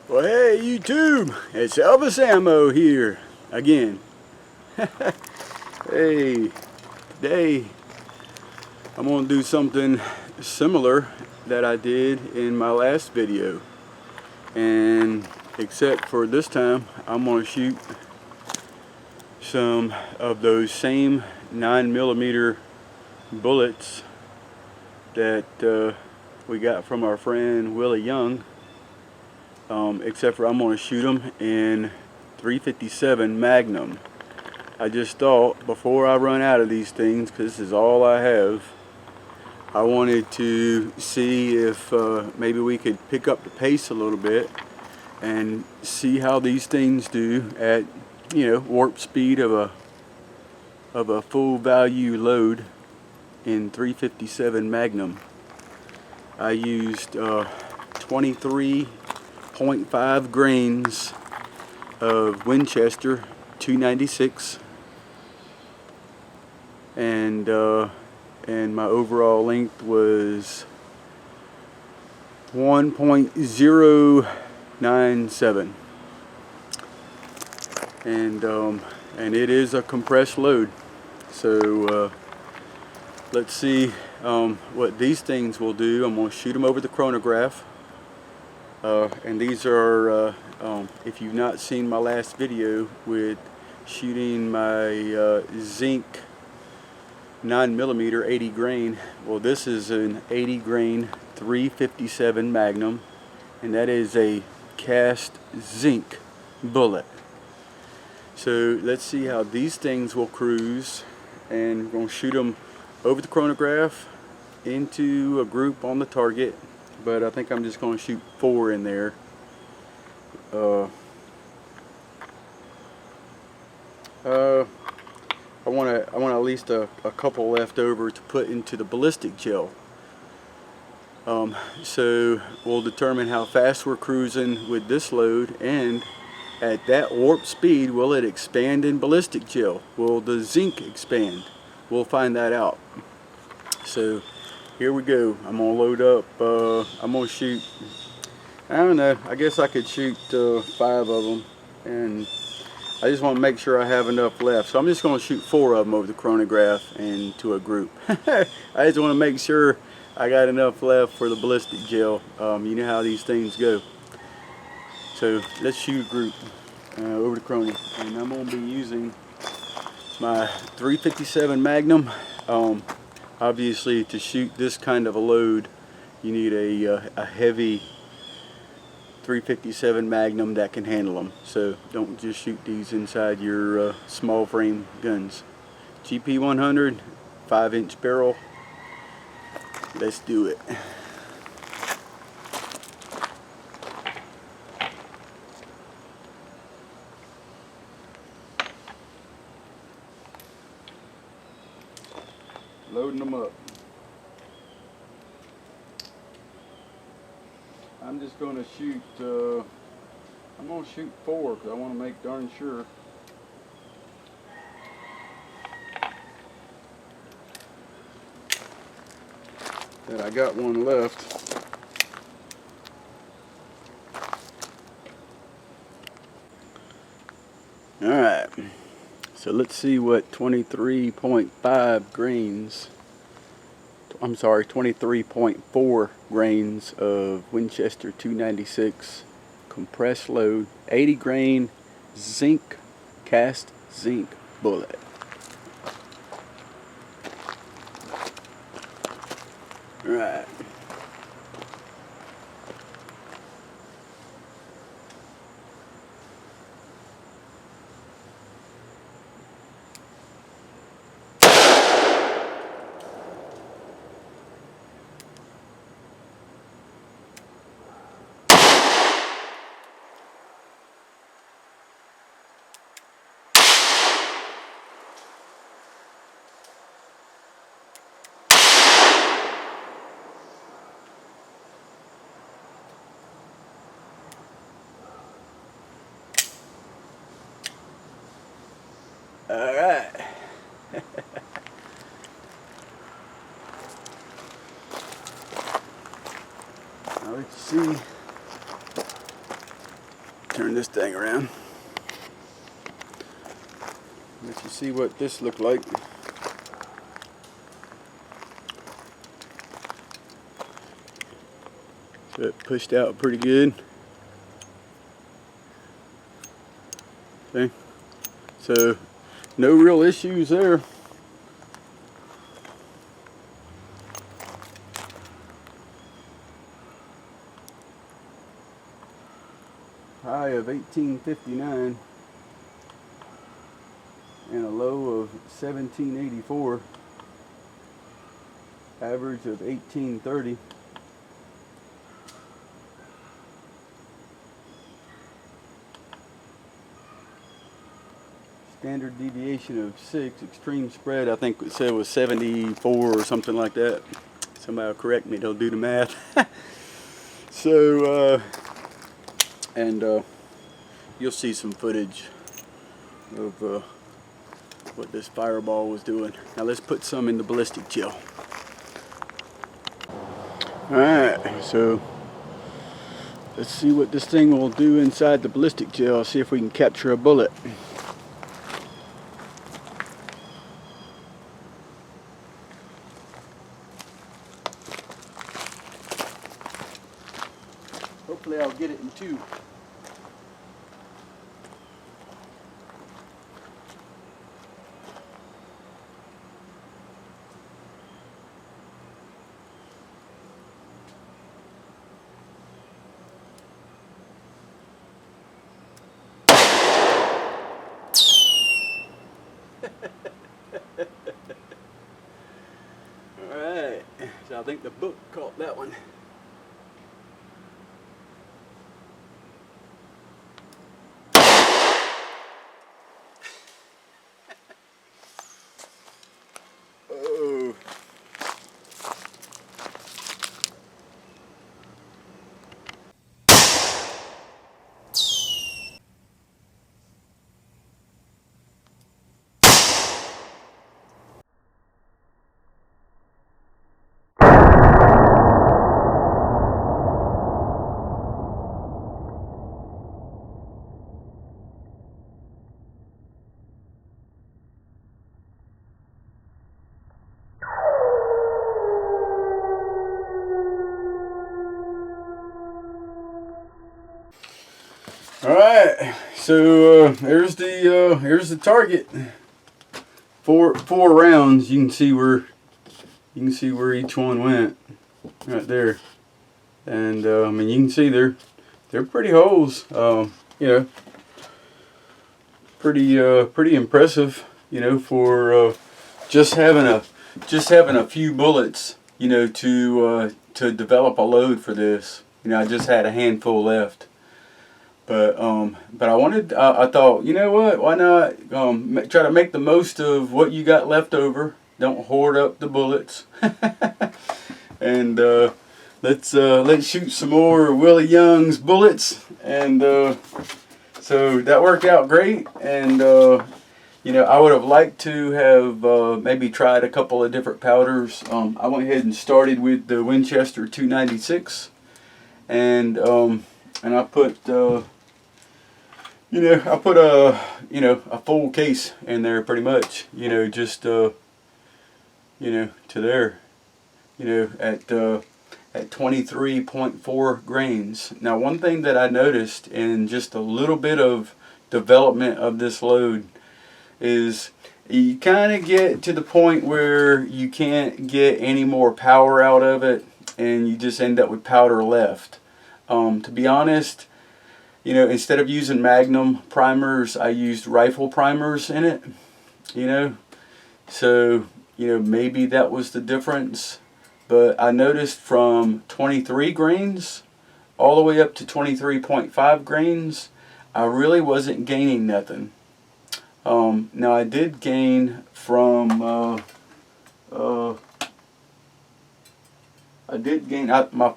Well, hey YouTube, it's Elvis Ammo here again. Hey, today I'm going to do something similar that I did in my last video, and except for this time I'm going to shoot some of those same 9mm bullets that we got from our friend Willie Young. Except for I'm going to shoot them in 357 Magnum. I just thought before I run out of these things, because this is all I have, I wanted to see if maybe we could pick up the pace a little bit and see how these things do at, warp speed of a full value load in 357 Magnum. I used 23.5 grains of Winchester 296, and my overall length was 1.097, and it is a compressed load. So let's see what these things will do. I'm going to shoot them over the chronograph. And these are, if you've not seen my last video with shooting my Zinc 9mm 80 grain, well, this is an 80 grain 357 Magnum, and that is a cast zinc bullet. So let's see how these things will cruise, and we're going to shoot them over the chronograph into a group on the target. But I think I'm just going to shoot 4 in there. I want at least a couple left over to put into the ballistic gel. So we'll determine how fast we're cruising with this load, and at that warp speed, will it expand in ballistic gel? Will the zinc expand? We'll find that out. So here we go. I'm gonna load up. I'm gonna shoot, I don't know, I guess I could shoot 5 of them, and I just want to make sure I have enough left. So I'm just gonna shoot 4 of them over the chronograph and to a group. I just want to make sure I got enough left for the ballistic gel. You know how these things go. So let's shoot a group over the chrono, and I'm gonna be using my 357 Magnum. Obviously, to shoot this kind of a load, you need a heavy 357 Magnum that can handle them. So don't just shoot these inside your small frame guns. GP100, 5-inch barrel. Let's do it. Loading them up. I'm just going to shoot, I'm going to shoot 4 because I want to make darn sure. That I got one left. Alright. So let's see what 23.5 grains, I'm sorry, 23.4 grains of Winchester 296 compressed load, 80 grain zinc, cast zinc bullet. All right. turn this thing around. Let you see what this looked like. So it pushed out pretty good. Okay. So no real issues there. High of 1859 and a low of 1784. Average of 1830. Standard deviation of 6. Extreme spread, I think it said was 74 or something like that. Somebody will correct me, they'll do the math. So, you'll see some footage of what this fireball was doing. Now let's put some in the ballistic gel. Alright, so let's see what this thing will do inside the ballistic gel. See if we can capture a bullet. Hopefully I'll get it in two. Alright, so I think the book caught that one. Oh. All right, so here's the target. Four rounds. You can see where each one went, right there. And I mean, you can see they're pretty holes. You know, pretty impressive. You know, for just having a few bullets. You know, to develop a load for this. You know, I just had a handful left. But I thought, you know what? Why not try to make the most of what you got left over? Don't hoard up the bullets, and let's shoot some more Willie Young's bullets. And so that worked out great. And you know, I would have liked to have maybe tried a couple of different powders. I went ahead and started with the Winchester 296, and I put you know, I put a full case in there pretty much, you know, just you know, to there, you know, at 23.4 grains. Now, one thing that I noticed in just a little bit of development of this load is you kind of get to the point where you can't get any more power out of it, and you just end up with powder left. To be honest, you know, instead of using Magnum primers, I used rifle primers in it, you know. So, you know, maybe that was the difference. But I noticed from 23 grains all the way up to 23.5 grains, I really wasn't gaining nothing. Now I did gain from, my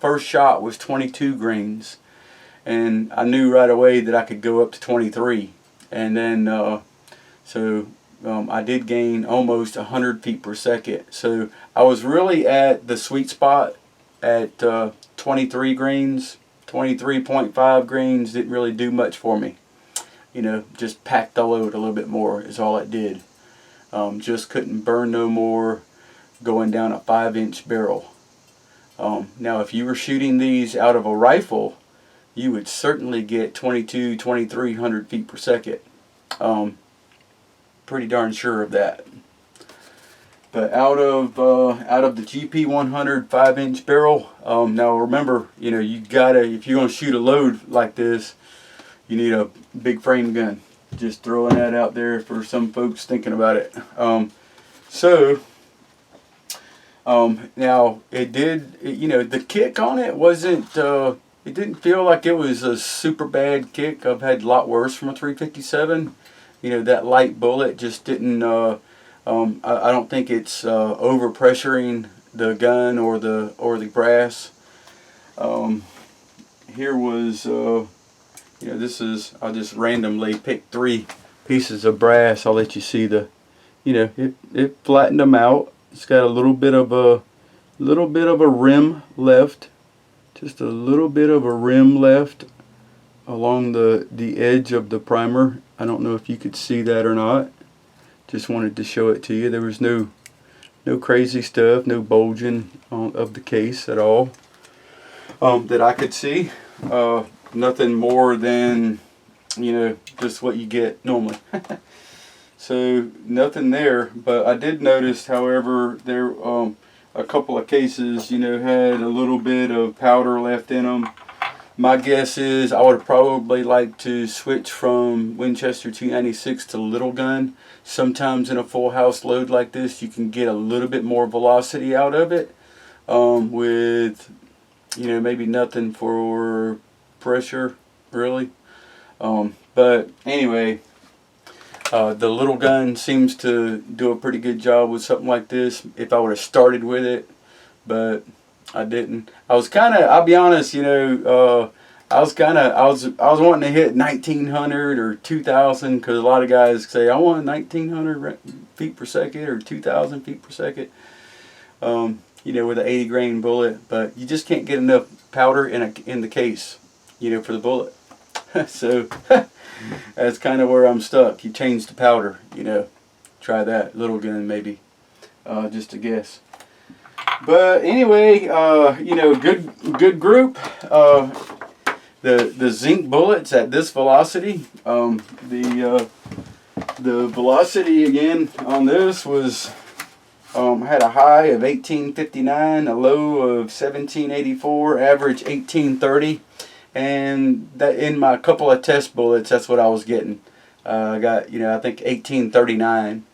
first shot was 22 grains. And I knew right away that I could go up to 23, and then I did gain almost 100 feet per second. So I was really at the sweet spot at 23 grains 23.5 grains didn't really do much for me. You know, just packed the load a little bit more is all it did. Just couldn't burn no more going down a 5-inch barrel. Now if you were shooting these out of a rifle, you would certainly get 2300 feet per second. Pretty darn sure of that. But out of the GP100 5-inch barrel, now remember, you know, you gotta, if you're gonna shoot a load like this, you need a big frame gun. Just throwing that out there for some folks thinking about it. Now you know, the kick on it wasn't, it didn't feel like it was a super bad kick. I've had a lot worse from a 357. You know, that light bullet just didn't, I don't think it's over pressuring the gun or the brass. Here was, you know, this is, I'll just randomly pick 3 pieces of brass. I'll let you see the, you know, it flattened them out. It's got a little bit of a rim left, just a little bit of a rim left along the edge of the primer. I don't know if you could see that or not. Just wanted to show it to you. There was no crazy stuff, no bulging of the case at all that I could see. Nothing more than, you know, just what you get normally. So nothing there, but I did notice, however, there a couple of cases, you know, had a little bit of powder left in them. My guess is I would probably like to switch from Winchester 296 to little gun. Sometimes in a full house load like this, you can get a little bit more velocity out of it with, you know, maybe nothing for pressure really. But anyway, the little gun seems to do a pretty good job with something like this if I would have started with it, but I didn't. I was kind of, I'll be honest, you know, I was wanting to hit 1900 or 2000, because a lot of guys say I want 1900 feet per second or 2000 feet per second, you know, with an 80 grain bullet, but you just can't get enough powder in the case, you know, for the bullet. So that's kind of where I'm stuck. You change the powder, you know, try that little gun maybe, just a guess. But anyway, you know, good group. The zinc bullets at this velocity, the velocity again on this was, had a high of 1859, a low of 1784, average 1830, and that in my couple of test bullets, that's what I was getting. I got, you know, I think 1839.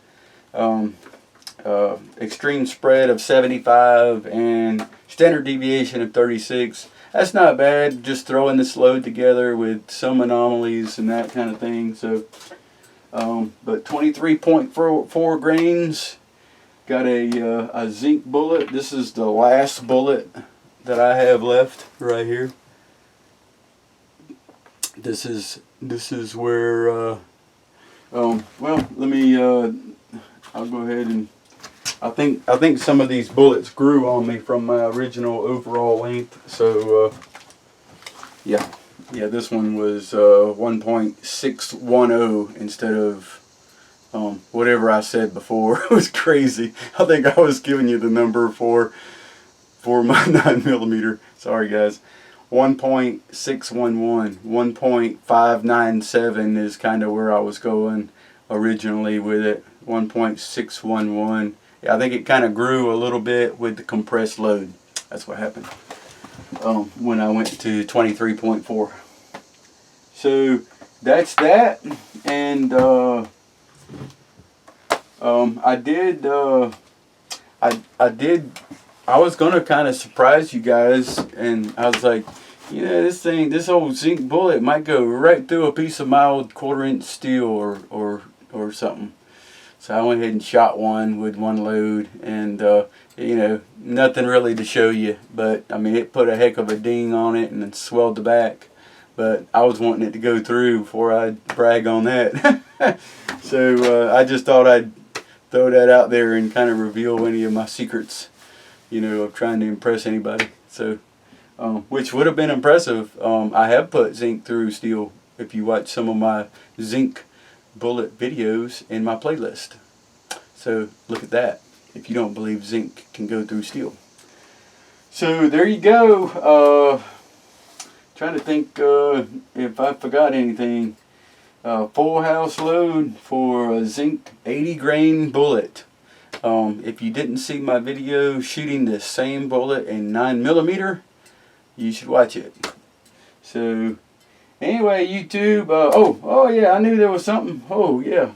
Extreme spread of 75 and standard deviation of 36. That's not bad, just throwing this load together with some anomalies and that kind of thing. So, but 23.4 grains. Got a zinc bullet. This is the last bullet that I have left right here. This is where, well, let me, I'll go ahead and, I think some of these bullets grew on me from my original overall length. So yeah, this one was 1.610 instead of whatever I said before. It was crazy. I think I was giving you the number for my 9mm. Sorry guys. 1.611, 1.597 is kind of where I was going originally with it. 1.611. Yeah, I think it kind of grew a little bit with the compressed load. That's what happened when I went to 23.4. So that's that, and I was gonna kind of surprise you guys, and I was like, you know, this old zinc bullet might go right through a piece of mild 1/4-inch steel or something. So I went ahead and shot one with one load, and you know, nothing really to show you, but I mean, it put a heck of a ding on it and it swelled the back. But I was wanting it to go through before I brag on that. So I just thought I'd throw that out there and kind of reveal any of my secrets, you know, of trying to impress anybody. So which would have been impressive. I have put zinc through steel. If you watch some of my zinc bullet videos in my playlist. So look at that, if you don't believe zinc can go through steel. So there you go. Trying to think if I forgot anything. Full house load for a zinc 80 grain bullet. If you didn't see my video shooting the same bullet in 9mm, you should watch it. So anyway, YouTube, oh yeah, I knew there was something. Oh yeah,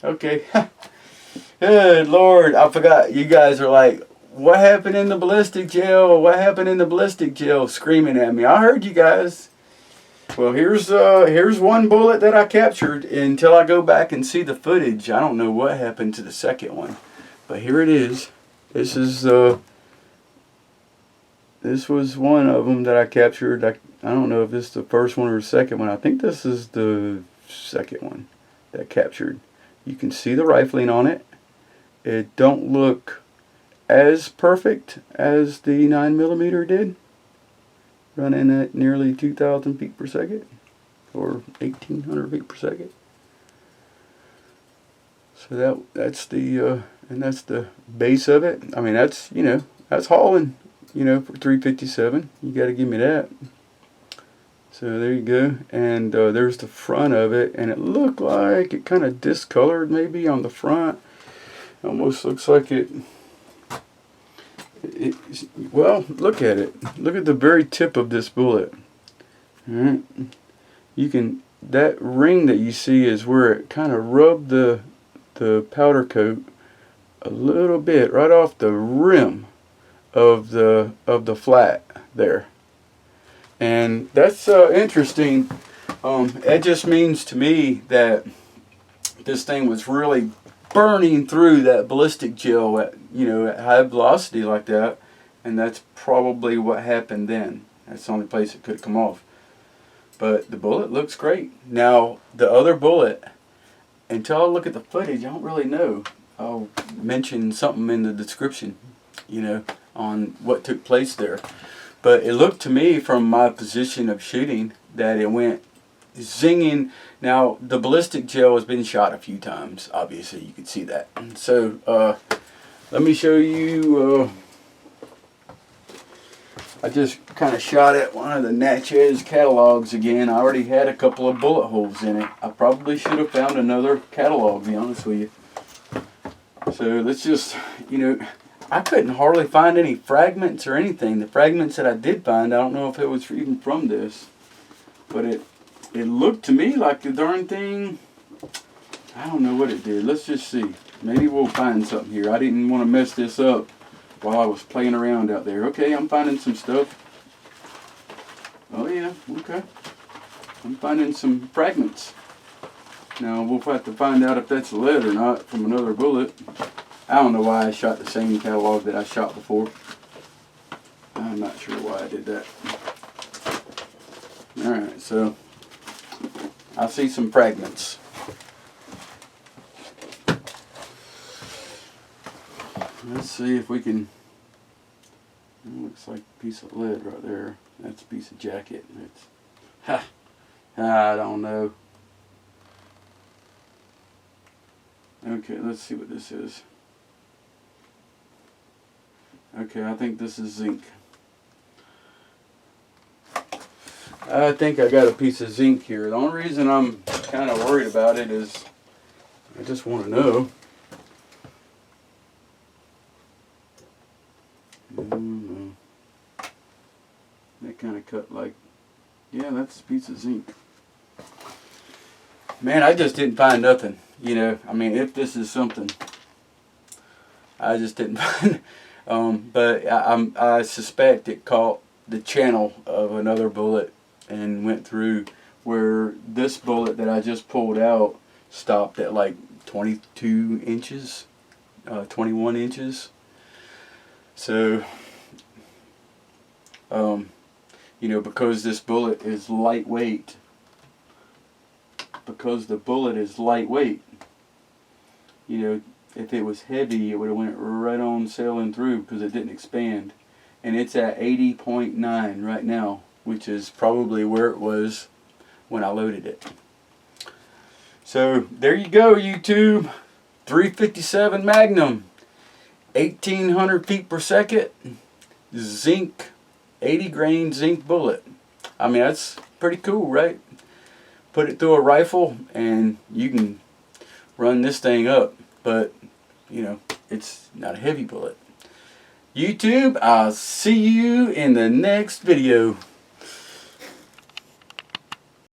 okay. Good Lord, I forgot. You guys are like, what happened in the ballistic gel? What happened in the ballistic gel? Screaming at me. I heard you guys. Well, here's one bullet that I captured. Until I go back and see the footage, I don't know what happened to the second one. But here it is. This is this was one of them that I captured. I don't know if this is the first one or the second one. I think this is the second one that I captured. You can see the rifling on it. It don't look as perfect as the 9mm did. Running at nearly 2,000 feet per second. Or 1,800 feet per second. So that's the and that's the base of it. I mean, that's, you know, that's hauling, you know, for 357. You got to give me that. So there you go. And there's the front of it, and it looked like it kind of discolored maybe on the front. Almost looks like well, look at it. Look at the very tip of this bullet. All right. You can, that ring that you see is where it kind of rubbed the powder coat a little bit right off the rim of the flat there. And that's interesting. It just means to me that this thing was really burning through that ballistic gel at, you know, at high velocity like that, and that's probably what happened then. That's the only place it could come off. But the bullet looks great. Now the other bullet, until I look at the footage, I don't really know. I'll mention something in the description, you know, on what took place there. But it looked to me from my position of shooting that it went zinging. Now the ballistic gel has been shot a few times, obviously you can see that. So let me show you. I just kind of shot at one of the Natchez catalogs again. I already had a couple of bullet holes in it. I probably should have found another catalog, to be honest with you. So let's just, you know, I couldn't hardly find any fragments or anything. The fragments that I did find, I don't know if it was even from this, but it looked to me like the darn thing, I don't know what it did. Let's just see. Maybe we'll find something here. I didn't want to mess this up while I was playing around out there. Okay, I'm finding some stuff. Oh yeah, okay. I'm finding some fragments. Now we'll have to find out if that's lead or not from another bullet. I don't know why I shot the same catalog that I shot before. I'm not sure why I did that. Alright, so I see some fragments. Let's see if we can. It looks like a piece of lead right there. That's a piece of jacket. It's, I don't know. Okay, let's see what this is. Okay, I think this is zinc. I think I got a piece of zinc here. The only reason I'm kind of worried about it is I just want to know. That kind of cut like, yeah, that's a piece of zinc. Man, I just didn't find nothing. You know, I mean, if this is something, I just didn't find. But I suspect it caught the channel of another bullet and went through where this bullet that I just pulled out stopped at like 22 inches, 21 inches. So, you know, because this bullet is lightweight, you know, if it was heavy, it would have went right on sailing through because it didn't expand. and it's at 80.9 right now, which is probably where it was when I loaded it. So there you go, YouTube. 357 Magnum, 1800 feet per second, zinc, 80 grain zinc bullet. I mean, that's pretty cool, right? Put it through a rifle and you can run this thing up, but you know, it's not a heavy bullet. YouTube, I'll see you in the next video.